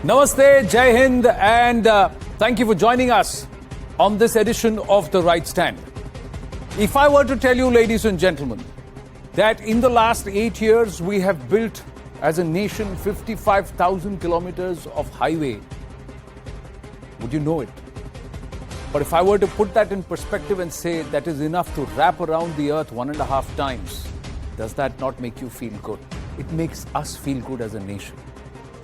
Namaste, Jai Hind, and thank you for joining us on this edition of The Right Stand. If I were to tell you, ladies and gentlemen, that in the last 8 years we have built as a nation 55,000 kilometers of highway, would you know it? But if I were to put that in perspective and say that is enough to wrap around the earth 1.5 times, does that not make you feel good? It makes us feel good as a nation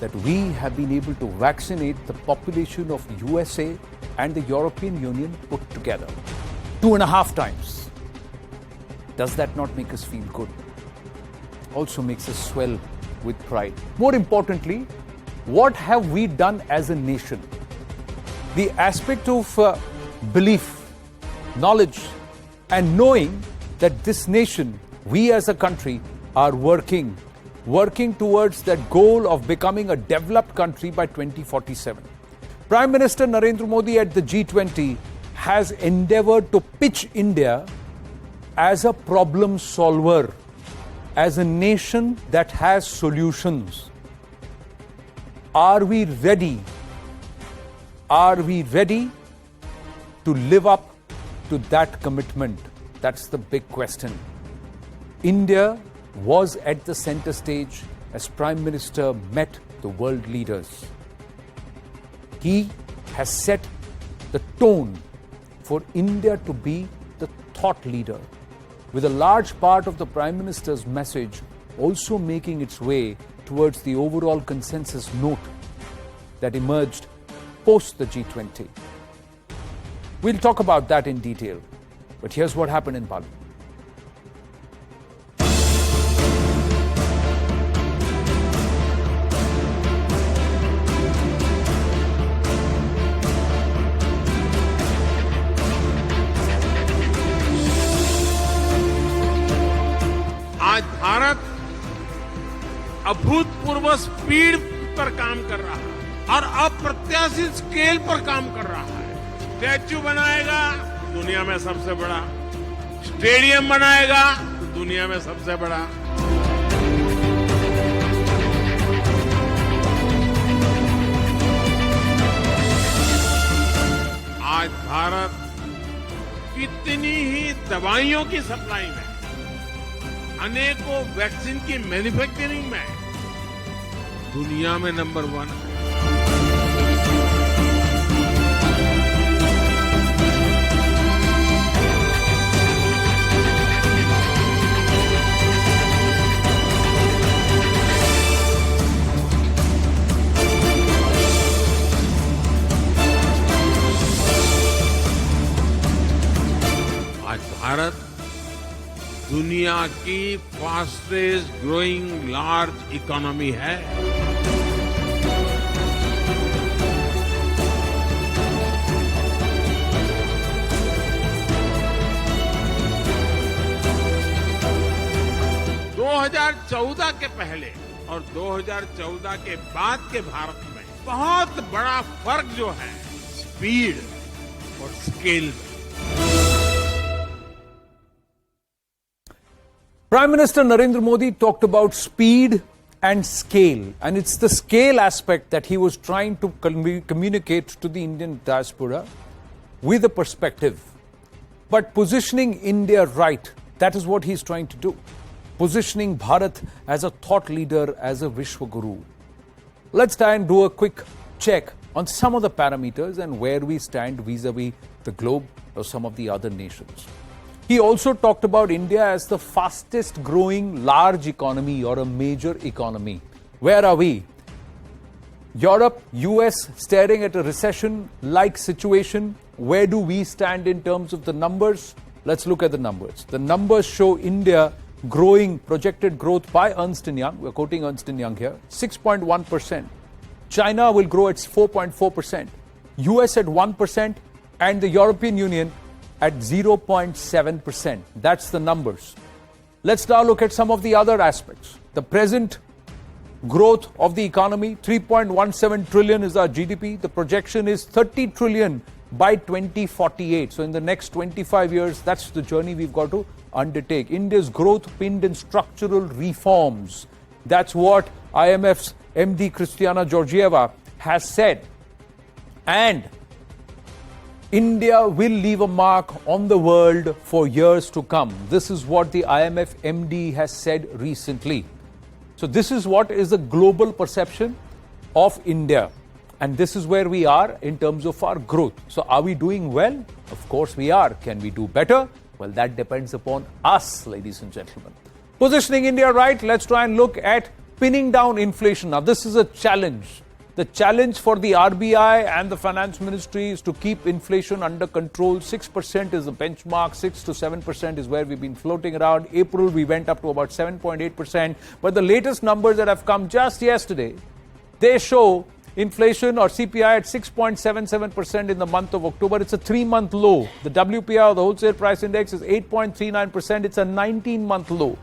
that we have been able to vaccinate the population of USA and the European Union put together 2.5 times. Does that not make us feel good? Also makes us swell with pride. More importantly, what have we done as a nation? The aspect of belief, knowledge, and knowing that this nation, we as a country, are working towards that goal of becoming a developed country by 2047. Prime Minister Narendra Modi at the G20 has endeavored to pitch India as a problem solver, as a nation that has solutions. Are we ready? Are we ready to live up to that commitment? That's the big question. India was at the center stage as Prime Minister met the world leaders. He has set the tone for India to be the thought leader, with a large part of the Prime Minister's message also making its way towards the overall consensus note that emerged post the G20. We'll talk about that in detail, but here's what happened in Bali. आज भारत अभूतपूर्व speed पर काम कर रहा है और अप्रत्याशित scale पर काम कर रहा है। स्टैच्यू बनाएगा दुनिया में सबसे बड़ा, स्टेडियम बनाएगा दुनिया में सबसे बड़ा। आज भारत कितनी ही दवाइयों की सप्लाई में, अनेकों वैक्सीन की मैन्युफैक्चरिंग में दुनिया में नंबर 1 है। आज भारत दुनिया की फास्टेस्ट ग्रोइंग लार्ज इकोनॉमी है। ...2014 के पहले और 2014 के बाद के भारत में बहुत बड़ा फर्क जो है स्पीड और स्केल में। Prime Minister Narendra Modi talked about speed and scale, and it's the scale aspect that he was trying to communicate to the Indian diaspora with a perspective. But positioning India right, that is what he's trying to do. Positioning Bharat as a thought leader, as a Vishwa Guru. Let's try and do a quick check on some of the parameters and where we stand vis-a-vis the globe or some of the other nations. He also talked about India as the fastest growing large economy or a major economy. Where are we? Europe, US staring at a recession-like situation. Where do we stand in terms of the numbers? Let's look at the numbers. The numbers show India growing, projected growth by Ernst & Young. We're quoting Ernst & Young here. 6.1%. China will grow at 4.4%. US at 1%. And the European Union at 0.7%. That's the numbers. Let's now look at some of the other aspects. The present growth of the economy, 3.17 trillion is our GDP. The projection is 30 trillion by 2048. So in the next 25 years, that's the journey we've got to undertake. India's growth pinned in structural reforms. That's what IMF's MD Christiana Georgieva has said, and India will leave a mark on the world for years to come. This is what the IMF MD has said recently. So this is what is the global perception of India. And this is where we are in terms of our growth. So are we doing well? Of course we are. Can we do better? Well, that depends upon us, ladies and gentlemen. Positioning India right, let's try and look at pinning down inflation. Now, this is a challenge. The challenge for the RBI and the Finance Ministry is to keep inflation under control. 6% is the benchmark. 6 to 7% is where we've been floating around. April, we went up to about 7.8%. But the latest numbers that have come just yesterday, they show inflation or CPI at 6.77% in the month of October. It's a 3-month low. The WPI, or the Wholesale Price Index, is 8.39%. It's a 19-month low.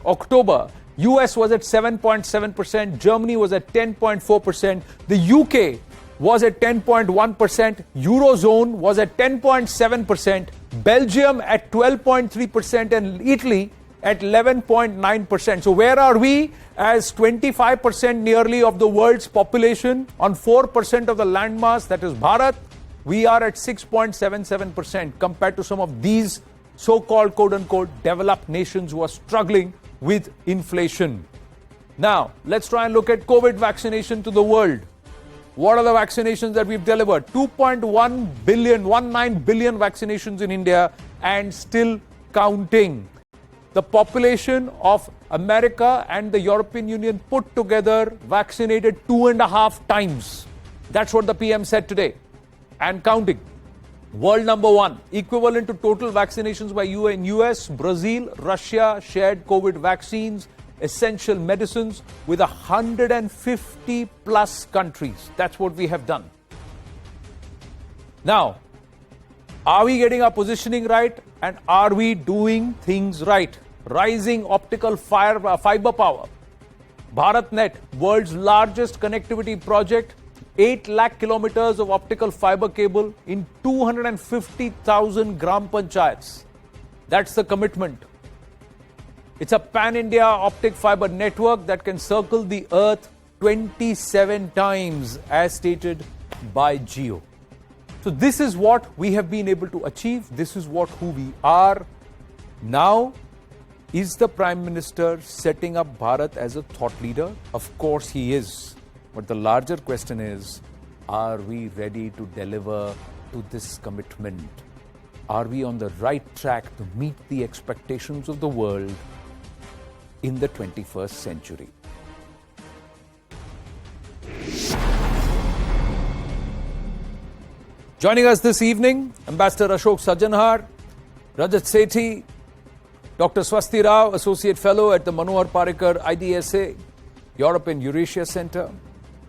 October, US was at 7.7%. Germany was at 10.4%. The UK was at 10.1%. Eurozone was at 10.7%. Belgium at 12.3%. And Italy at 11.9%. So where are we? As 25% nearly of the world's population on 4% of the landmass, that is Bharat, we are at 6.77% compared to some of these so-called quote-unquote developed nations who are struggling with inflation. Now, let's try and look at COVID vaccination to the world. What are the vaccinations that we've delivered? 2.1 billion, 19 billion vaccinations in India and still counting. The population of America and the European Union put together vaccinated 2.5 times. That's what the PM said today. And counting. World number 1, equivalent to total vaccinations by US, Brazil, Russia shared COVID vaccines, essential medicines with 150 plus countries. That's what we have done. Now, are we getting our positioning right? And are we doing things right? Rising optical fiber power. BharatNet, world's largest connectivity project, 8 lakh kilometers of optical fiber cable in 250,000 gram panchayats. That's the commitment. It's a pan-India optic fiber network that can circle the earth 27 times as stated by Geo. So this is what we have been able to achieve. This is who we are. Now, is the Prime Minister setting up Bharat as a thought leader? Of course he is. But the larger question is, are we ready to deliver to this commitment? Are we on the right track to meet the expectations of the world in the 21st century? Joining us this evening, Ambassador Ashok Sajjanhar, Rajat Sethi, Dr. Swasti Rao, Associate Fellow at the Manohar Parrikar IDSA, Europe and Eurasia Center,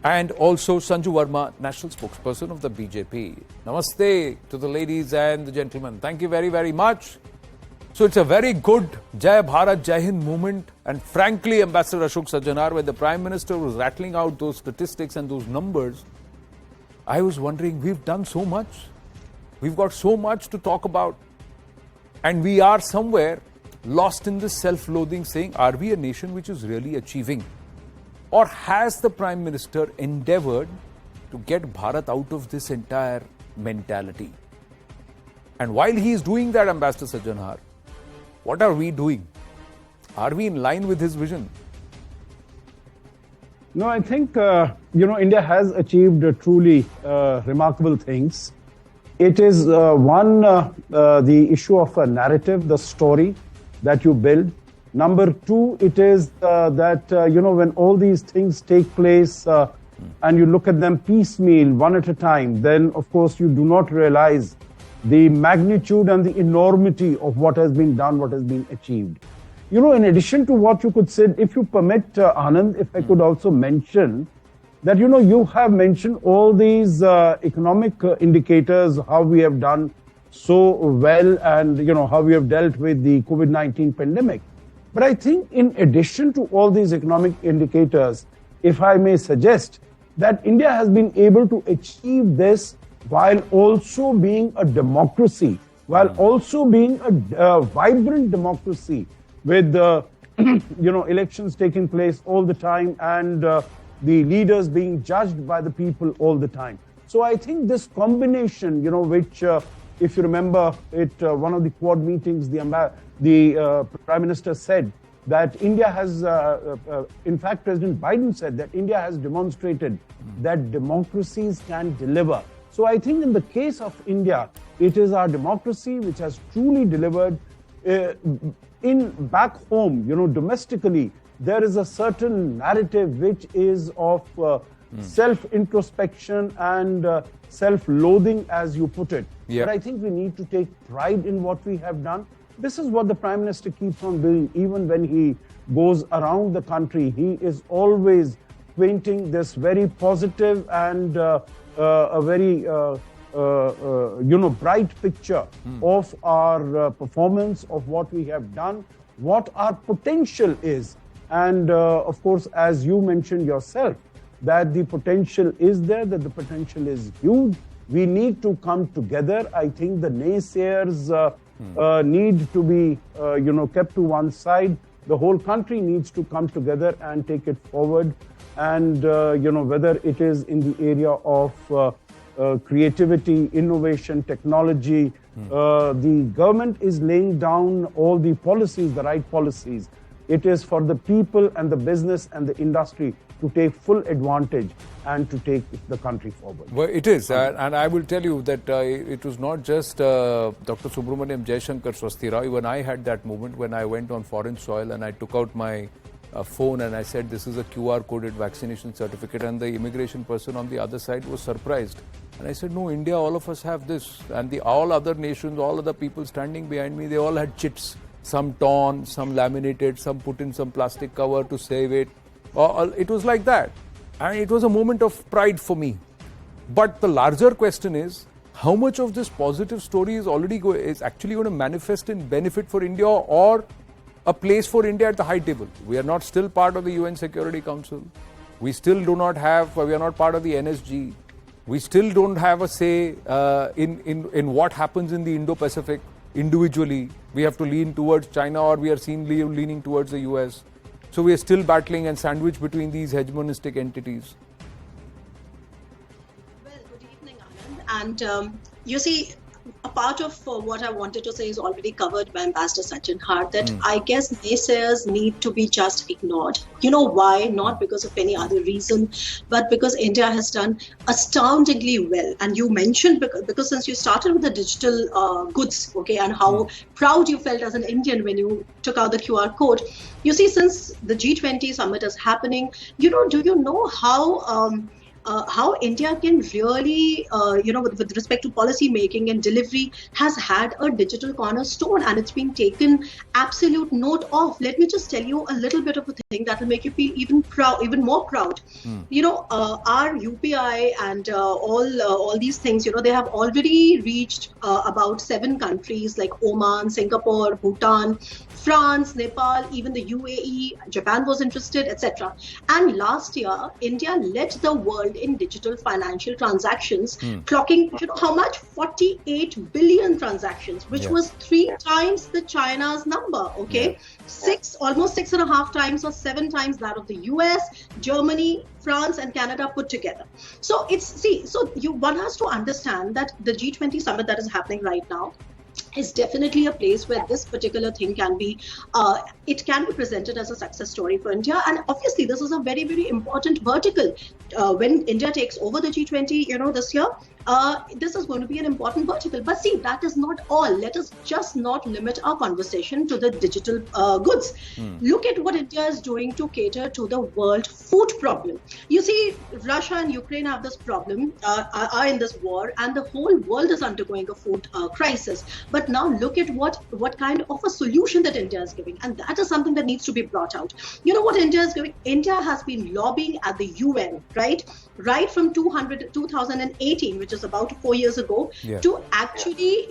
and also Sanju Verma, National Spokesperson of the BJP. Namaste to the ladies and the gentlemen. Thank you very, very much. So it's a very good Jai Bharat, Jai Hind movement. And frankly, Ambassador Ashok Sajjanhar, when the Prime Minister was rattling out those statistics and those numbers, I was wondering, we've done so much. We've got so much to talk about. And we are somewhere lost in this self-loathing saying, are we a nation which is really achieving? Or has the Prime Minister endeavored to get Bharat out of this entire mentality? And while he is doing that, Ambassador Sajjanhar, what are we doing? Are we in line with his vision? No, I think, India has achieved truly remarkable things. It is the issue of a narrative, the story that you build. Number 2, it is that, when all these things take place and you look at them piecemeal, one at a time, then of course you do not realize the magnitude and the enormity of what has been done, what has been achieved. In addition to what you could say, if you permit, Anand, if I could also mention that, you have mentioned all these economic indicators, how we have done so well and, how we have dealt with the COVID-19 pandemic. But I think in addition to all these economic indicators, if I may suggest, that India has been able to achieve this while also being a democracy, while also being a vibrant democracy with, elections taking place all the time and the leaders being judged by the people all the time. So I think this combination, which, if you remember, one of the Quad meetings, the Prime Minister said that India has, in fact, President Biden said that India has demonstrated that democracies can deliver. So I think in the case of India, it is our democracy which has truly delivered. Back home, domestically, there is a certain narrative which is of self-introspection and self-loathing, as you put it. Yeah. But I think we need to take pride in what we have done. This is what the Prime Minister keeps on doing. Even when he goes around the country, he is always painting this very positive and a very bright picture of our performance, of what we have done, what our potential is. And of course, as you mentioned yourself, that the potential is there, that the potential is huge. We need to come together. I think the naysayers need to be kept to one side. The whole country needs to come together and take it forward. And whether it is in the area of creativity, innovation, technology, the government is laying down all the policies, the right policies. It is for the people and the business and the industry to take full advantage and to take the country forward. Well, it is. And I will tell you that it was not just Dr. Subramaniam Jaishankar Swasthira. Even I had that moment when I went on foreign soil and I took out my phone and I said, this is a QR coded vaccination certificate, and the immigration person on the other side was surprised. And I said, no, India, all of us have this. And all other nations, all other people standing behind me, they all had chits. Some torn, some laminated, some put in some plastic cover to save it. It was like that. And it was a moment of pride for me. But the larger question is, how much of this positive story is actually going to manifest in benefit for India or a place for India at the high table? We are not still part of the UN Security Council. We still we are not part of the NSG. We still don't have a say in what happens in the Indo-Pacific individually. We have to lean towards China, or we are seen leaning towards the US. So we are still battling and sandwiched between these hegemonistic entities. Well, good evening, Anand. And you see, a part of what I wanted to say is already covered by Ambassador Sachin Hart, that I guess naysayers need to be just ignored. You know why? Not because of any other reason, but because India has done astoundingly well. And you mentioned, because since you started with the digital goods, okay, and how proud you felt as an Indian when you took out the QR code. You see, since the G20 Summit is happening, do you know how India can really, with respect to policy making and delivery, has had a digital cornerstone, and it's been taken absolute note of. Let me just tell you a little bit of a thing that will make you feel even more proud. Our UPI and all these things, they have already reached about 7 countries like Oman, Singapore, Bhutan, France, Nepal, even the UAE, Japan was interested, etc. And last year, India led the world in digital financial transactions, clocking, how much? 48 billion transactions, which was 3 times the China's number, okay? Almost 6.5 times or 7 times that of the US, Germany, France and Canada put together. So one has to understand that the G20 summit that is happening right now is definitely a place where this particular thing can be presented as a success story for India. And obviously, this is a very, very important vertical. When India takes over the G20, this year, this is going to be an important vertical. But see, that is not all. Let us just not limit our conversation to the digital goods. Look at what India is doing to cater to the world food problem. You see, Russia and Ukraine have this problem, are in this war, and the whole world is undergoing a food crisis. But now look at what kind of a solution that India is giving. And that is something that needs to be brought out. You know what India is giving? India has been lobbying at the UN, right from 2018, which is about 4 years ago, to actually,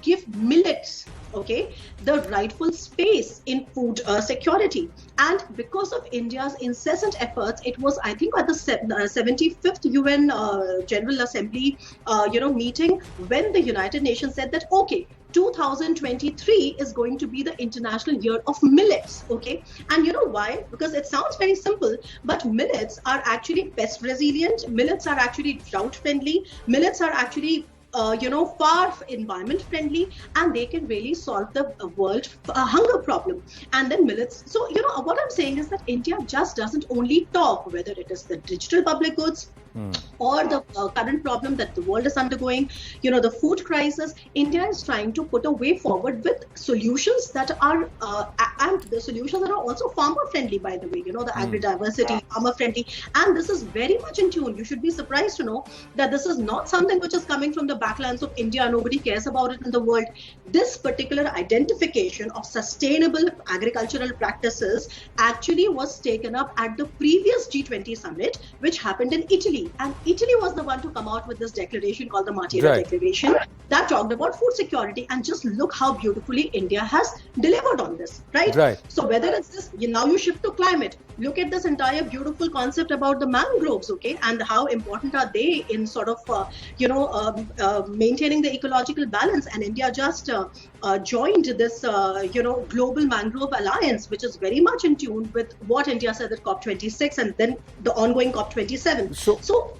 give millets okay, the rightful space in food security. And because of India's incessant efforts, it was, I think, at the 75th UN General Assembly, meeting, when the United Nations said that, okay, 2023 is going to be the International Year of Millets, okay? And you know why? Because it sounds very simple, but millets are actually pest resilient, millets are actually drought friendly, millets are actually far environment friendly, and they can really solve the world hunger problem. And then millets. So, what I'm saying is that India just doesn't only talk, whether it is the digital public goods, or the current problem that the world is undergoing, the food crisis. India is trying to put a way forward with solutions that are, and the solutions that are also farmer friendly, by the way, the agri-diversity, farmer friendly. And this is very much in tune. You should be surprised to know that this is not something which is coming from the backlands of India. Nobody cares about it in the world. This particular identification of sustainable agricultural practices actually was taken up at the previous G20 Summit, which happened in Italy. And Italy was the one to come out with this declaration called the Matera Declaration that talked about food security. And just look how beautifully India has delivered on this, right? So whether it's this, now you shift to climate, look at this entire beautiful concept about the mangroves, okay, and how important are they in sort of, maintaining the ecological balance. And India just joined this, Global Mangrove Alliance, which is very much in tune with what India said at COP26 and then the ongoing COP27. So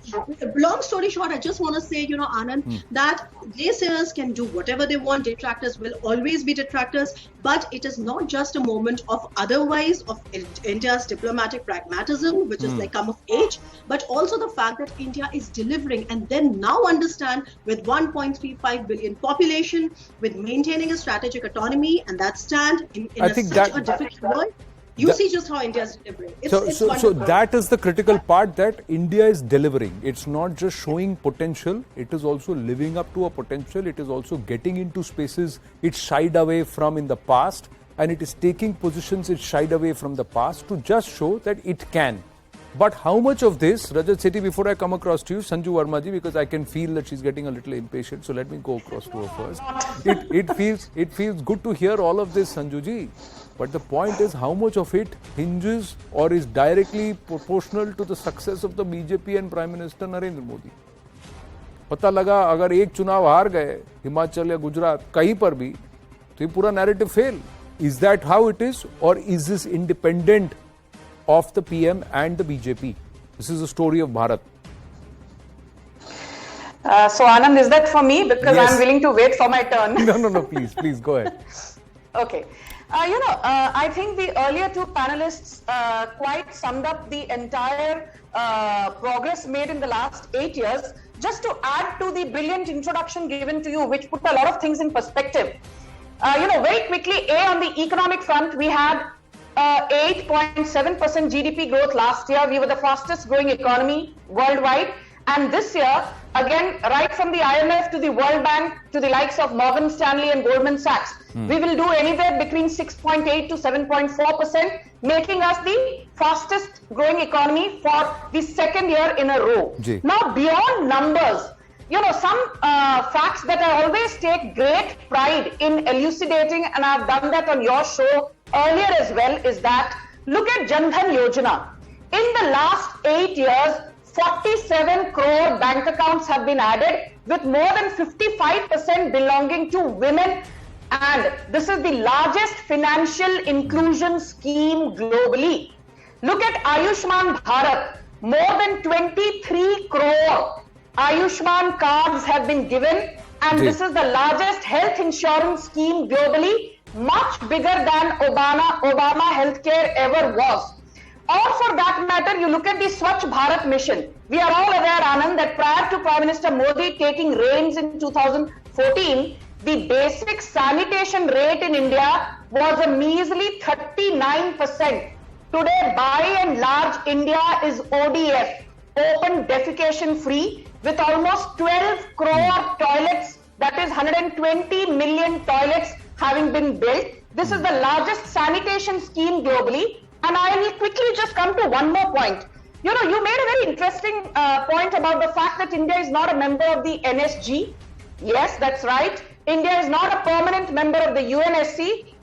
long story short, I just want to say, Anand, that naysayers can do whatever they want. Detractors will always be detractors, but it is not just a moment of otherwise of India's diplomatic pragmatism, which is like come of age, but also the fact that India is delivering, and then now understand with 1.35 billion population, with maintaining a strategic autonomy and that stand in such a difficult world. You see just how India is delivering. So that is the critical part, that India is delivering. It's not just showing potential, it is also living up to a potential. It is also getting into spaces it shied away from in the past, and it is taking positions it shied away from the past to just show that it can. But how much of this, Rajat Sethi, before I come across to you, Sanju Verma ji, because I can feel that she's getting a little impatient, so let me go across to her first. It feels good to hear all of this, Sanju ji. But the point is, how much of it hinges or is directly proportional to the success of the BJP and Prime Minister Narendra Modi? पता लगा अगर एक चुनाव हार गए हिमाचल या गुजरात कहीं पर भी, तो ये पूरा narrative fail. Is that how it is, or is this independent of the PM and the BJP? This is the story of Bharat. So Anand, is that for me? Because yes. I'm willing to wait for my turn. No, please go ahead. Okay. I think the earlier two panelists quite summed up the entire progress made in the last 8 years. Just to add to the brilliant introduction given to you, which put a lot of things in perspective. Very quickly, on the economic front, we had 8.7% GDP growth last year. We were the fastest growing economy worldwide. And this year, again, right from the IMF to the World Bank to the likes of Morgan Stanley and Goldman Sachs, we will do anywhere between 6.8 to 7.4%, making us the fastest growing economy for the second year in a row. Gee. Now, beyond numbers, some facts that I always take great pride in elucidating, and I've done that on your show earlier as well, is that look at Jan Dhan Yojana. In the last 8 years, 47 crore bank accounts have been added, with more than 55% belonging to women. And this is the largest financial inclusion scheme globally. Look at Ayushman Bharat. More than 23 crore Ayushman cards have been given. And this is the largest health insurance scheme globally, much bigger than Obama healthcare ever was. Or for that matter, you look at the Swachh Bharat mission. We are all aware, Anand, that prior to Prime Minister Modi taking reins in 2014, the basic sanitation rate in India was a measly 39%. Today, by and large, India is ODF, open defecation free, with almost 12 crore toilets, that is 120 million toilets having been built. This is the largest sanitation scheme globally. And I will quickly just come to one more point. You made a very interesting point about the fact that India is not a member of the NSG. Yes, that's right. India is not a permanent member of the UNSC.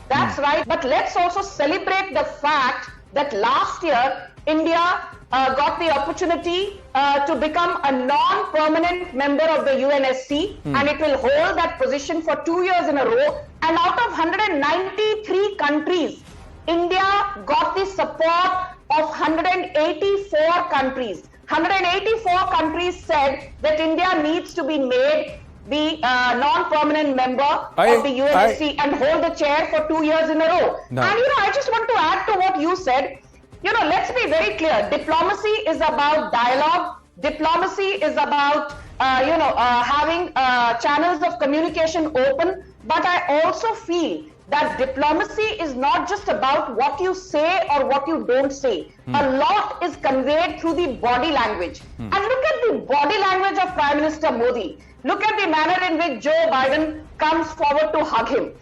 That's right. But let's also celebrate the fact that last year, India got the opportunity to become a non-permanent member of the UNSC, and it will hold that position for 2 years in a row. And out of 193 countries, India got the support of 184 countries. 184 countries said that India needs to be made the non-permanent member of the UNSC and hold the chair for 2 years in a row. No. And I just want to add to what you said. Let's be very clear. Diplomacy is about dialogue. Diplomacy is about having channels of communication open. But I also feel that diplomacy is not just about what you say or what you don't say. A lot is conveyed through the body language. And look at the body language of Prime Minister Modi. Look at the manner in which Joe Biden comes forward to hug him.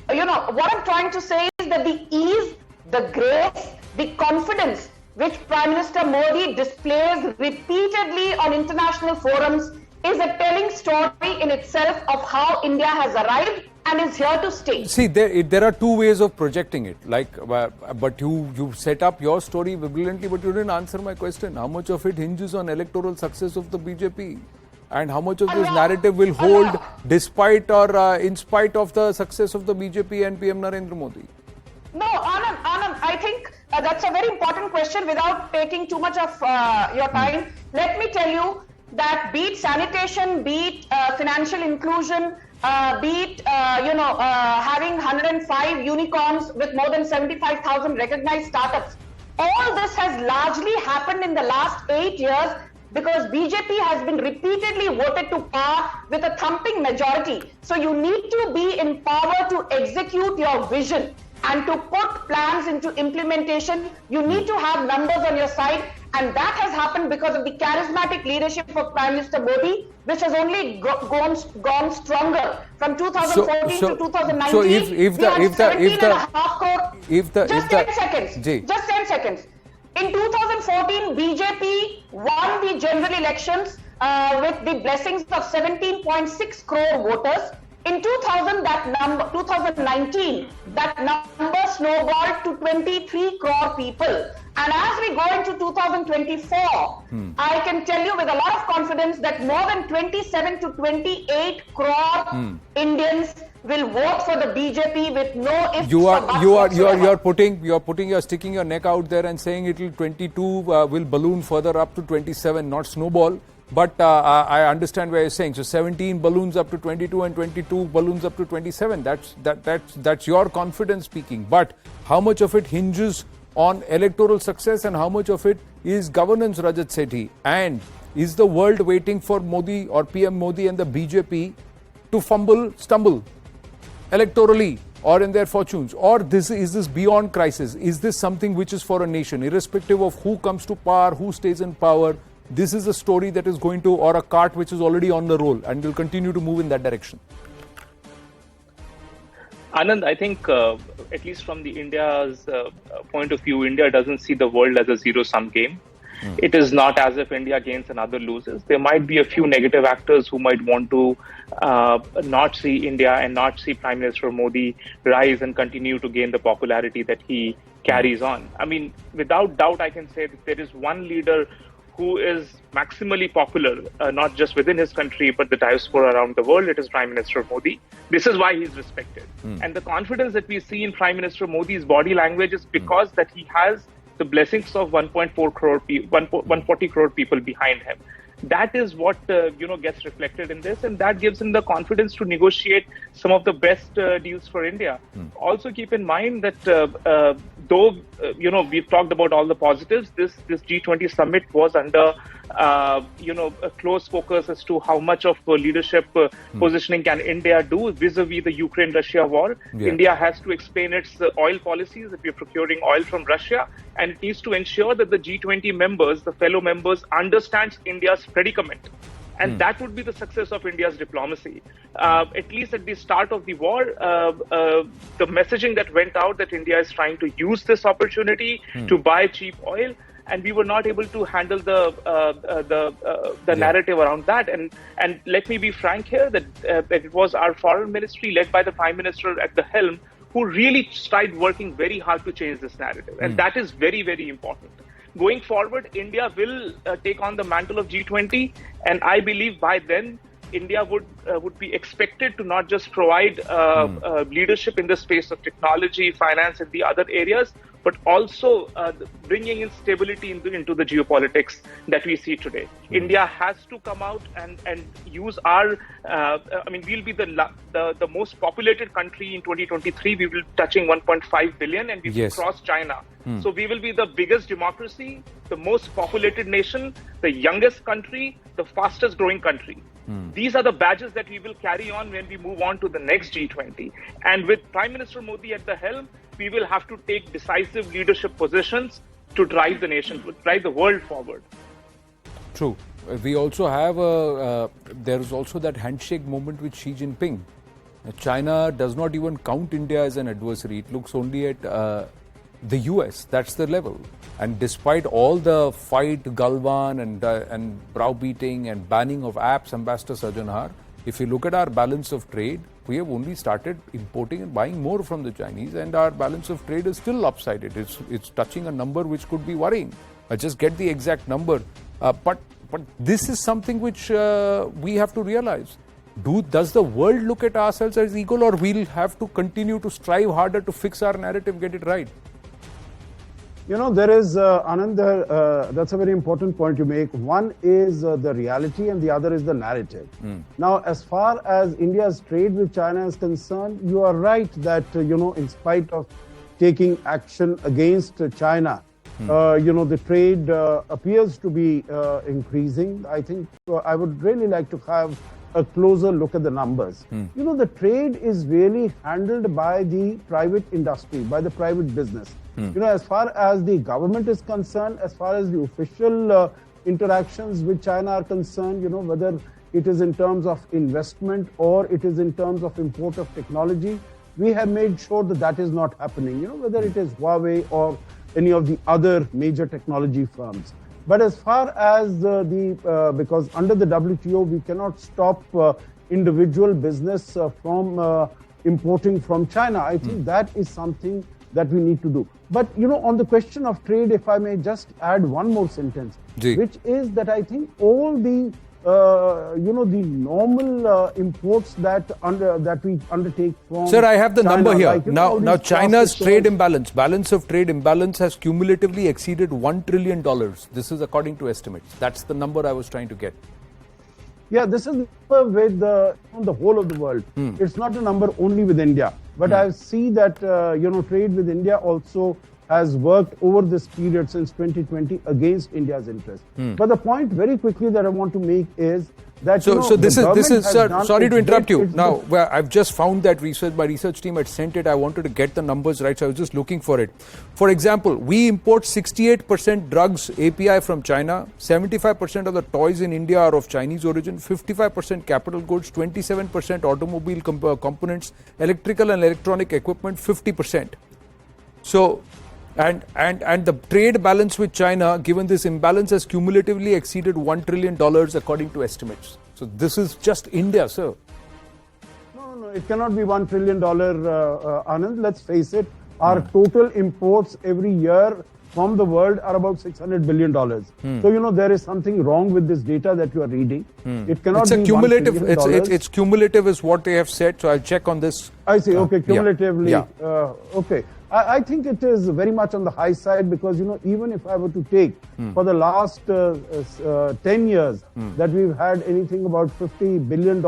What I'm trying to say is that the ease, the grace, the confidence which Prime Minister Modi displays repeatedly on international forums is a telling story in itself of how India has arrived and is here to stay. See, there are two ways of projecting it. But you set up your story brilliantly, but you didn't answer my question. How much of it hinges on electoral success of the BJP? And how much of this narrative will hold despite or in spite of the success of the BJP and PM Narendra Modi? No, Anand, I think that's a very important question. Without taking too much of your time, let me tell you that be it sanitation, be it financial inclusion, be it having 105 unicorns with more than 75,000 recognized startups, all this has largely happened in the last 8 years because BJP has been repeatedly voted to power with a thumping majority. So you need to be in power to execute your vision and to put plans into implementation. You need to have numbers on your side, and that has happened because of the charismatic leadership of Prime Minister Modi, which has only gone stronger from 2014 to 2019. So if the just 10 seconds. In 2014, BJP won the general elections with the blessings of 17.6 crore voters. In 2019, that number snowballed to 23 crore people. And as we go into 2024, I can tell you with a lot of confidence that more than 27 to 28 crore Indians will vote for the BJP with no ifs or buts. You're sticking your neck out there and saying it will 22 will balloon further up to 27, not snowball. But I understand what you're saying. So 17 balloons up to 22 and 22 balloons up to 27. That's your confidence speaking. But how much of it hinges on electoral success and how much of it is governance, Rajat Sethi? And is the world waiting for Modi or PM Modi and the BJP to stumble electorally or in their fortunes? Or is this beyond crisis? Is this something which is for a nation, irrespective of who comes to power, who stays in power? This is a story that is going to, or a cart which is already on the roll and will continue to move in that direction. Anand, I think at least from the India's point of view, India doesn't see the world as a zero-sum game. It is not as if India gains and other loses. There might be a few negative actors who might want to not see India and not see Prime Minister Modi rise and continue to gain the popularity that he carries on. I mean, without doubt, I can say that there is one leader who is maximally popular, not just within his country, but the diaspora around the world. It is Prime Minister Modi. This is why he's respected. And the confidence that we see in Prime Minister Modi's body language is because that he has the blessings of 140 crore people behind him. That is what gets reflected in this, and that gives him the confidence to negotiate some of the best deals for India. Also, keep in mind that though we've talked about all the positives, this G20 summit was under a close focus as to how much of leadership positioning can India do vis-a-vis the Ukraine-Russia war. Yeah. India has to explain its oil policies, that we're procuring oil from Russia, and it needs to ensure that the G20 members, the fellow members, understands India's predicament. And that would be the success of India's diplomacy. At least at the start of the war, the messaging that went out that India is trying to use this opportunity to buy cheap oil, and we were not able to handle the narrative around that. And let me be frank here that it was our foreign ministry, led by the Prime Minister at the helm, who really started working very hard to change this narrative, and that is very, very important. Going forward, India will take on the mantle of G20, and I believe by then India would be expected to not just provide leadership in the space of technology, finance, and the other areas, but also bringing in stability into the geopolitics that we see today. India has to come out and use our. We'll be the most populated country in 2023. We will be touching 1.5 billion, and we will cross China. So we will be the biggest democracy, the most populated nation, the youngest country, the fastest growing country. These are the badges that we will carry on when we move on to the next G20. And with Prime Minister Modi at the helm, we will have to take decisive leadership positions to drive the nation, to drive the world forward. True. We also have there is also that handshake moment with Xi Jinping. China does not even count India as an adversary. It looks only at the US. That's the level. And despite all the fight, Galwan and browbeating and banning of apps, Ambassador Sajanhar, if you look at our balance of trade, we have only started importing and buying more from the Chinese, and our balance of trade is still lopsided. It's touching a number which could be worrying. I just get the exact number. But this is something which we have to realize. Does the world look at ourselves as equal, or we'll have to continue to strive harder to fix our narrative, get it right? You know, there is, Anand, that's a very important point you make. One is the reality and the other is the narrative. Now, as far as India's trade with China is concerned, you are right that, in spite of taking action against China, the trade appears to be increasing. I think I would really like to have a closer look at the numbers. The trade is really handled by the private industry, by the private business. As far as the government is concerned, as far as the official interactions with China are concerned, whether it is in terms of investment or it is in terms of import of technology, we have made sure that that is not happening, whether it is Huawei or any of the other major technology firms. But as far as because under the WTO, we cannot stop individual business from importing from China. I think that is something that we need to do. But, on the question of trade, if I may just add one more sentence, which is that I think all the, the normal imports that we undertake from Sir, I have the China, number here. like, Now China's trade imbalance, balance of trade imbalance has cumulatively exceeded $1 trillion. This is according to estimates. That's the number I was trying to get. Yeah, this is with the whole of the world. It's not a number only with India. But I see that, trade with India also has worked over this period since 2020 against India's interest. But the point very quickly that I want to make is that, so this is sir, sorry to interrupt you. Now, I've just found that my research team had sent it. I wanted to get the numbers right, so I was just looking for it. For example, we import 68% drugs API from China, 75% of the toys in India are of Chinese origin, 55% capital goods, 27% automobile components, electrical and electronic equipment, 50%. So, and the trade balance with China, given this imbalance, has cumulatively exceeded $1 trillion according to estimates. So this is just India, sir. No, it cannot be $1 trillion, Anand. Let's face it. Our total imports every year from the world are about $600 billion. So, there is something wrong with this data that you are reading. It cannot be cumulative. It's cumulative is what they have said. So I'll check on this. I see. Okay, cumulatively. Yeah. Okay. I think it is very much on the high side because, even if I were to take for the last 10 years that we've had anything about $50 billion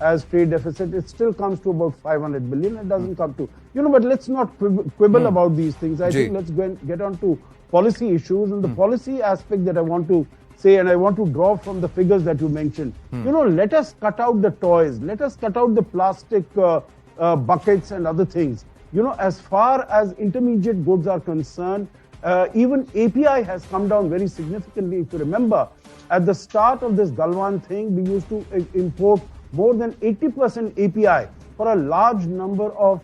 as trade deficit, it still comes to about 500 billion. It doesn't come to, but let's not quibble about these things. I think let's get on to policy issues, and the policy aspect that I want to say, and I want to draw from the figures that you mentioned. Let us cut out the toys, let us cut out the plastic buckets and other things. As far as intermediate goods are concerned, even API has come down very significantly. If you remember, at the start of this Galwan thing, we used to import more than 80% API for a large number of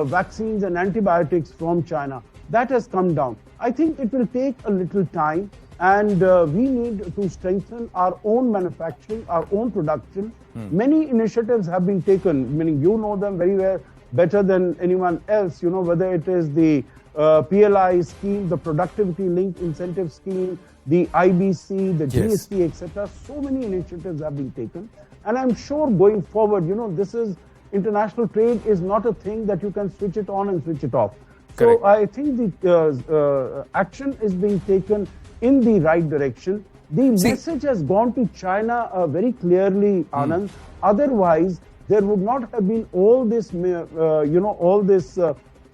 vaccines and antibiotics from China. that has come down. I think it will take a little time, and we need to strengthen our own manufacturing, our own production. Many initiatives have been taken, meaning you know them very well, better than anyone else, whether it is the PLI scheme, the productivity linked incentive scheme, the IBC, the GST, etc. So many initiatives have been taken. And I'm sure going forward, this is international trade is not a thing that you can switch it on and switch it off. Correct. So I think the action is being taken in the right direction. The message has gone to China very clearly, Anand. Otherwise, there would not have been all this,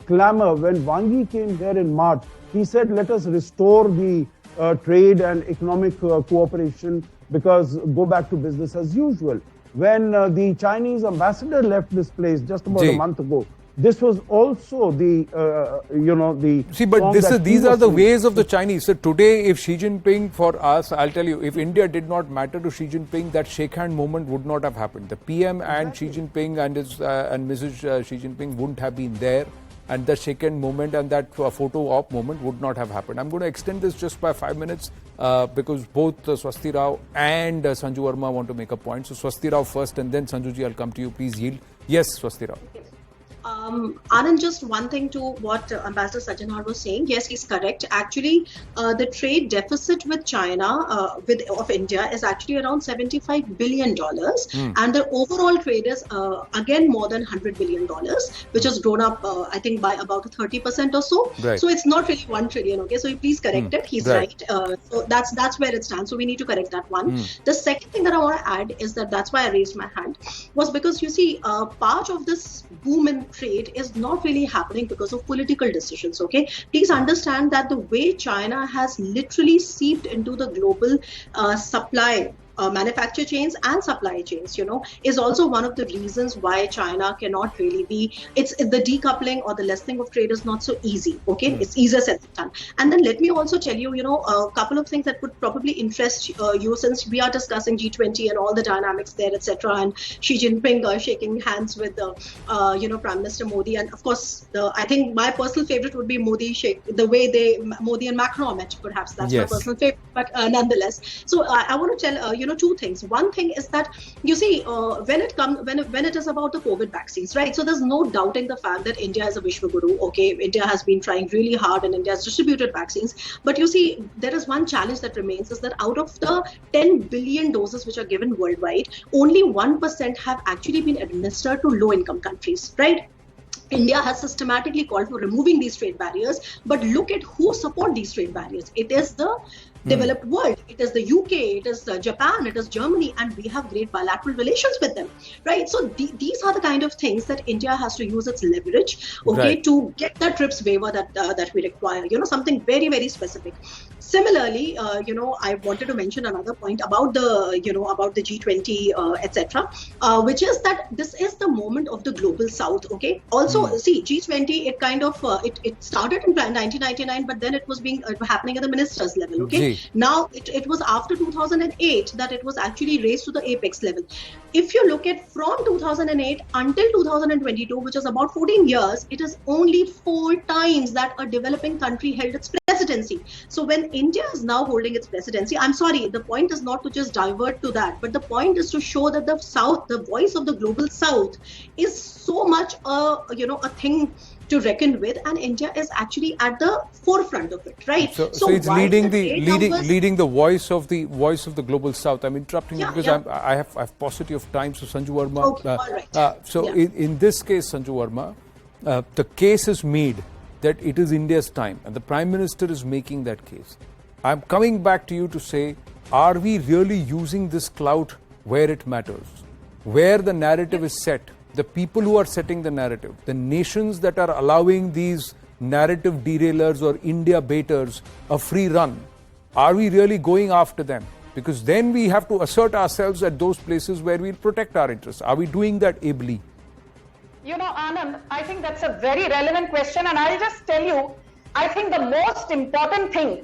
clamor when Wang Yi came here in March. He said, let us restore the trade and economic cooperation because go back to business as usual. When the Chinese ambassador left this place just about a month ago, this was also the, See, but these are the ways of the Chinese. So today, if Xi Jinping, for us, I'll tell you, if India did not matter to Xi Jinping, that shake hand moment would not have happened. The PM and Xi Jinping and Mrs. Xi Jinping wouldn't have been there. And the shake hand moment and that photo op moment would not have happened. I'm going to extend this just by 5 minutes because both Swasti Rao and Sanju Verma want to make a point. So Swasti Rao first and then Sanjuji, I'll come to you. Please yield. Yes, Swasti Rao. Anand, just one thing to what Ambassador Sajjanhar was saying. Yes, he's correct. Actually, the trade deficit with China, of India, is actually around $75 billion. And the overall trade is, again, more than $100 billion, which has grown up, I think, by about 30% or so. Right. So it's not really 1 trillion, okay? So please correct it. He's right. So that's where it stands. So we need to correct that one. The second thing that I want to add is that's why I raised my hand, was because, you see, part of this boom in trade is not really happening because of political decisions, okay? Please understand that the way China has literally seeped into the global supply manufacture chains and supply chains, is also one of the reasons why China cannot really be, it's the decoupling or the lessening of trade is not so easy, okay? It's easier said than done. And then let me also tell you, a couple of things that would probably interest you, since we are discussing G20 and all the dynamics there, etc. And Xi Jinping shaking hands with Prime Minister Modi. And of course, I think my personal favorite would be Modi Modi and Macron met, perhaps. That's my personal favorite, but nonetheless. So I want to tell, two things. One thing is that, you see, when it is about the COVID vaccines, right? So there's no doubting the fact that India is a Vishwa Guru, okay? India has been trying really hard and India has distributed vaccines. But you see, there is one challenge that remains, is that out of the 10 billion doses which are given worldwide, only 1% have actually been administered to low-income countries, right? India has systematically called for removing these trade barriers, but look at who support these trade barriers. It is the developed world. It is the UK, it is Japan, it is Germany, and we have great bilateral relations with them, right? So these are the kind of things that India has to use its leverage, okay, to get the TRIPS waiver that we require, something very, very specific. Similarly, I wanted to mention another point about the G20, etc., which is that this is the moment of the global South, okay? Also, see, G20, it kind of, it started in 1999, but then it was happening at the ministers level, okay? Now, it was after 2008 that it was actually raised to the apex level. If you look at from 2008 until 2022, which is about 14 years, it is only 4 times that a developing country held its presidency. So when India is now holding its presidency, I'm sorry, the point is not to just divert to that, but the point is to show that the South, the voice of the global South, is so much a thing to reckon with, and India is actually at the forefront of it, right? So it's leading the voice of the global South. I'm interrupting you because I have paucity of time. So Sanju Verma, okay, all right. In this case, Sanju Verma, the case is made that it is India's time, and the Prime Minister is making that case. I'm coming back to you to say, are we really using this clout where it matters, where the narrative is set? The people who are setting the narrative, the nations that are allowing these narrative derailers or India baiters a free run, are we really going after them? Because then we have to assert ourselves at those places where we'll protect our interests. Are we doing that ably? Anand, I think that's a very relevant question, and I'll just tell you, I think the most important thing,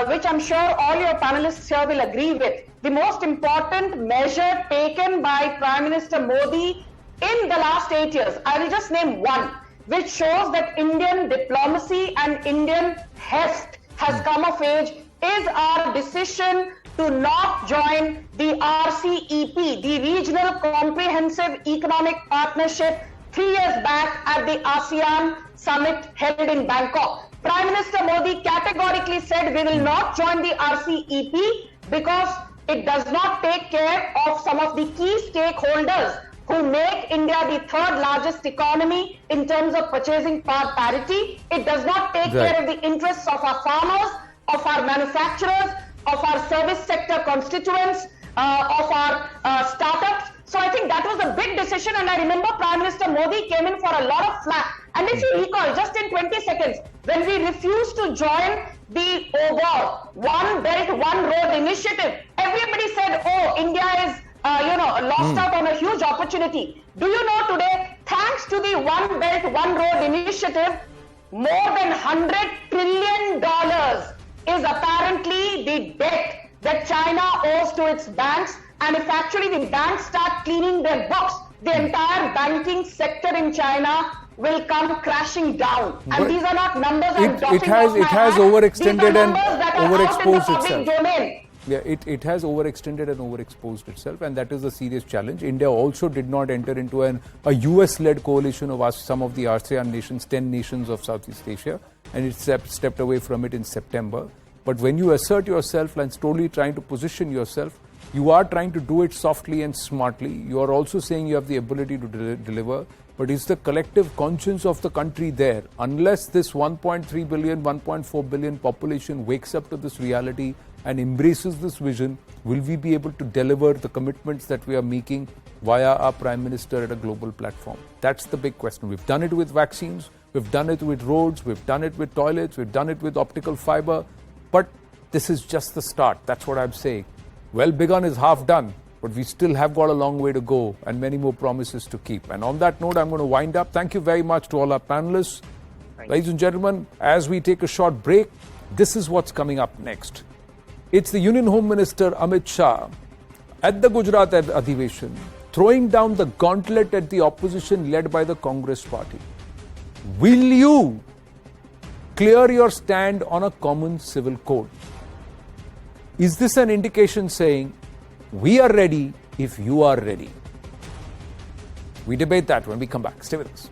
which I'm sure all your panelists here will agree with, the most important measure taken by Prime Minister Modi in the last 8 years, I will just name one. which shows that Indian diplomacy and Indian heft has come of age, is our decision to not join the RCEP, the Regional Comprehensive Economic Partnership, 3 years back at the ASEAN Summit held in Bangkok. Prime Minister Modi categorically said we will not join the RCEP because it does not take care of some of the key stakeholders who make India the third largest economy in terms of purchasing power parity. It does not take care of the interests of our farmers, of our manufacturers, of our service sector constituents, of our startups. So I think that was a big decision, and I remember Prime Minister Modi came in for a lot of flack. And if you recall, just in 20 seconds, when we refused to join the OBOR, One Belt, One Road initiative, everybody said, oh, India is lost out on a huge opportunity. Do you know today, thanks to the One Belt, One Road initiative, more than $100 trillion is apparently the debt that China owes to its banks. And if actually the banks start cleaning their books, the entire banking sector in China will come crashing down. And But these are not numbers I'm it has overextended and overexposed itself. Domain. Yeah, it has overextended and overexposed itself, and that is a serious challenge. India also did not enter into a US-led coalition of some of the ASEAN nations, 10 nations of Southeast Asia, and it stepped away from it in September. But when you assert yourself and slowly trying to position yourself, you are trying to do it softly and smartly. You are also saying you have the ability to deliver. But is the collective conscience of the country there? Unless this 1.3 billion, 1.4 billion population wakes up to this reality and embraces this vision, will we be able to deliver the commitments that we are making via our Prime Minister at a global platform? That's the big question. We've done it with vaccines, we've done it with roads, we've done it with toilets, we've done it with optical fiber. But this is just the start. That's what I'm saying. Well begun is half done, but we still have got a long way to go and many more promises to keep. And on that note, I'm going to wind up. Thank you very much to all our panelists. Ladies and gentlemen, as we take a short break, this is what's coming up next. It's the Union Home Minister Amit Shah at the Gujarat Adhiveshan throwing down the gauntlet at the opposition led by the Congress party. Will you clear your stand on a common civil code? Is this an indication saying, we are ready if you are ready? We debate that when we come back. Stay with us.